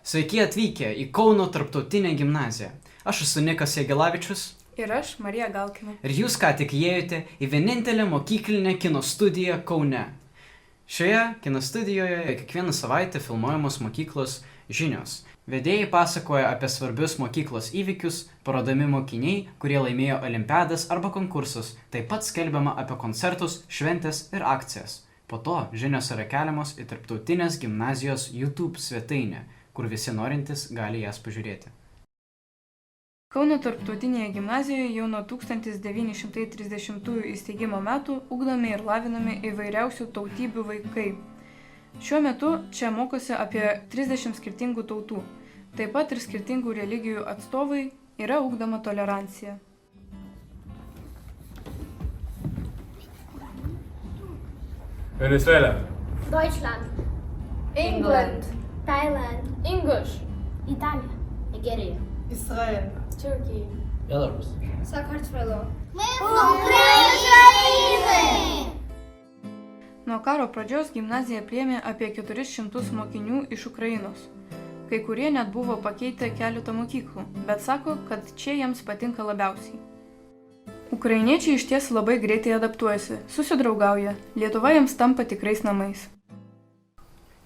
Sveiki atvykę į Kauno tarptautinę gimnaziją. Aš esu Nikas Jagelavičius. Ir aš, Marija Galkinė. Ir jūs ką tik įėjote į vienintelę mokyklinę kino studiją Kaune. Šioje kino studijoje kiekvieną savaitę filmuojamos mokyklos žinios. Vedėjai pasakoja apie svarbius mokyklos įvykius, parodami mokiniai, kurie laimėjo olimpiadas arba konkursus. Taip pat skelbiama apie koncertus, šventes ir akcijas. Po to žinios yra keliamos į tarptautinės gimnazijos YouTube svetainę, kur visi norintys gali jas pažiūrėti. Kauno tarptautinėje gimnazijoje jau nuo 1930 įsteigimo metų ugdomi ir lavinami įvairiausių tautybių vaikai. Šiuo metu čia mokosi apie 30 skirtingų tautų. Taip pat ir skirtingų religijų atstovai, yra ugdoma tolerancija. Venezuela, Deutschland, England, Thailand, English, Italia, Nigeria, Israel, Turkey, Belarus. Sakartvelo. Nuo karo pradžios gimnazija priėmė apie 400 mokinių iš Ukrainos. Kai kurie net buvo pakeitę keletą mokyklų, bet sako, kad čia jiems patinka labiausiai. Ukrainiečiai iš ties labai greitai adaptuojasi, susidraugauja, Lietuva jiems tampa tikrais namais.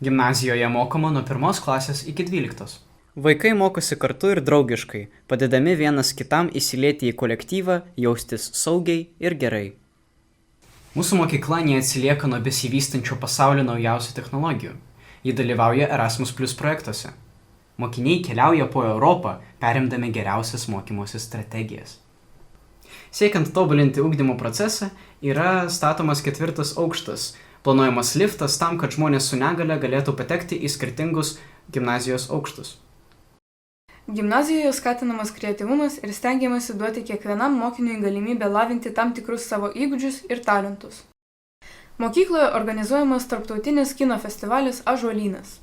Gimnazijoje mokoma nuo 1 klasės iki 12. Vaikai mokosi kartu ir draugiškai, padedami vienas kitam įsilieti į kolektyvą, jaustis saugiai ir gerai. Mūsų mokykla neatsilieka nuo besivystančio pasaulio naujausių technologijų. Ji dalyvauja Erasmus Plus projektuose. Mokiniai keliauja po Europą, perimdami geriausias mokymosi strategijas. Siekiant tobulinti ugdymo procesą, yra statomas 4. aukštas, planuojamas liftas tam, kad žmonės su negale galėtų patekti į skirtingus gimnazijos aukštus. Gimnazijoje skatinamas kreatyvumas ir stengiamasi duoti kiekvienam mokiniui galimybę lavinti tam tikrus savo įgūdžius ir talentus. Mokykloje organizuojamas tarptautinis kino festivalis Ąžuolynas.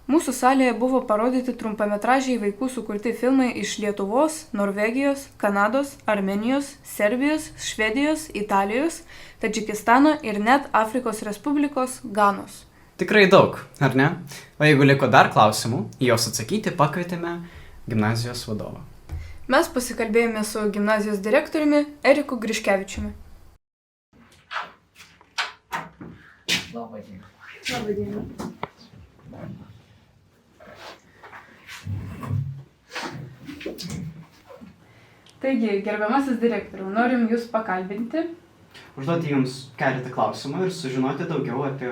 Mūsų salėje buvo parodyti trumpametražiai vaikų sukurti filmai iš Lietuvos, Norvegijos, Kanados, Armėnijos, Serbijos, Švedijos, Italijos, Tadžikistano ir net Afrikos Respublikos Ganos. Tikrai daug, ar ne? O jeigu liko dar klausimų, į juos atsakyti pakvietėme gimnazijos vadovą. Mes pasikalbėjome su gimnazijos direktoriumi Eriku Griškevičiumi. Labą dieną. Labą dieną. Taigi, gerbiamasis direktoriau, norim jūs pakalbinti. Užduoti jums keletą klausimų ir sužinoti daugiau apie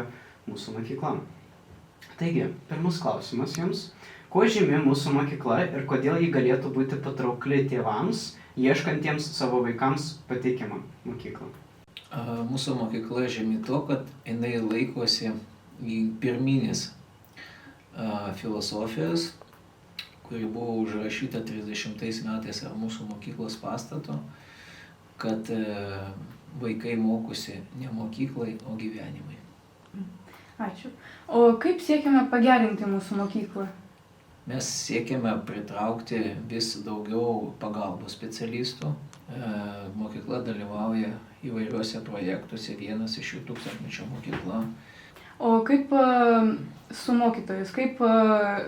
mūsų mokyklą. Taigi, pirmas klausimas jums. Kuo žymi mūsų mokykla ir kodėl ji galėtų būti patraukli tėvams, ieškantiems savo vaikams patikimą mokyklą? Mūsų mokykla žymi to, kad jinai laikosi pirminės filosofijos, kuri buvo užrašyta 30 metais ar mūsų mokyklos pastato, kad vaikai mokosi ne mokyklai, o gyvenimai. Ačiū. O kaip siekiame pagerinti mūsų mokyklą? Mes siekiame pritraukti vis daugiau pagalbos specialistų. Mokykla dalyvauja įvairiuose projektuose, vienas iš jų 1000-mečio mokykla. O kaip su mokytojais, kaip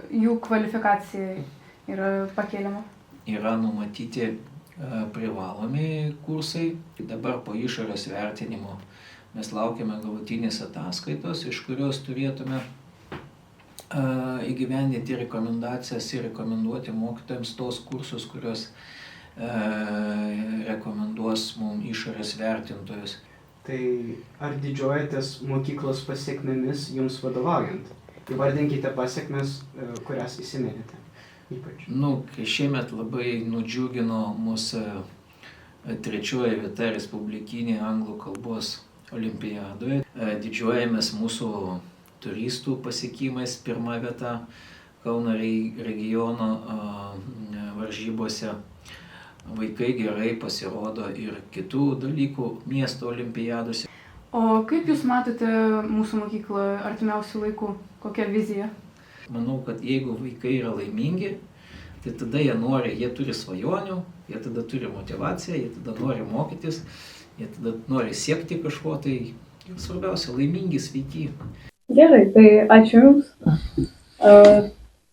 jų kvalifikacija yra pakeliama? Yra numatyti privalomi kursai. Dabar po išorės vertinimo mes laukiame galutinės ataskaitos, iš kurios turėtume įgyvendinti rekomendacijas ir rekomenduoti mokytojams tos kursus, kurios rekomenduos mums išorės vertintojus. Tai ar didžiuojatės mokyklos pasiekmėmis jums vadovaujant? Įvardinkite pasiekmes, kurias įsiminėte. Ypač. Šiemet labai nudžiugino mūsų 3. vieta respublikinė anglų kalbos olimpiadoje. Didžiuojamės mūsų turistų pasiekimais, 1. vieta Kauno regiono varžybose. Vaikai gerai pasirodo ir kitų dalykų miesto olimpiadose. O kaip jūs matote mūsų mokyklą artimiausių laikų? Kokia vizija? Manau, kad jeigu vaikai yra laimingi, tai tada jie turi svajonių, jie tada turi motyvaciją, jie tada nori mokytis, jie tada nori siekti kažko, tai svarbiausia, laimingi, sveiki. Gerai, tai ačiū Jums.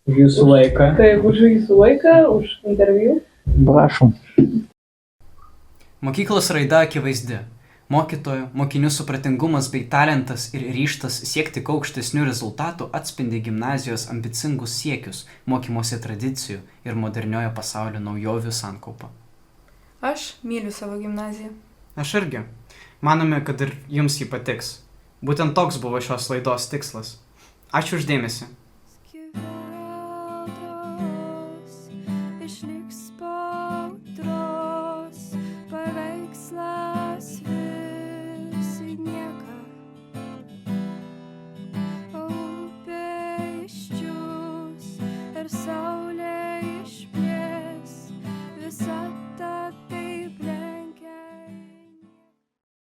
Už jūsų laiką. Taip, už jūsų laiką, už interviu. Prašom. Mokyklos raida akivaizdi. Mokytojų, mokinių supratingumas bei talentas ir ryžtas siekti kuo aukštesnių rezultatų atspindi gimnazijos ambicingus siekius, mokymosi tradicijų ir moderniojo pasaulio naujovių sankaupą. Aš myliu savo gimnaziją. Aš irgi. Manome, kad ir jums jį patiks. Būtent toks buvo šios laidos tikslas. Ačiū už dėmesį.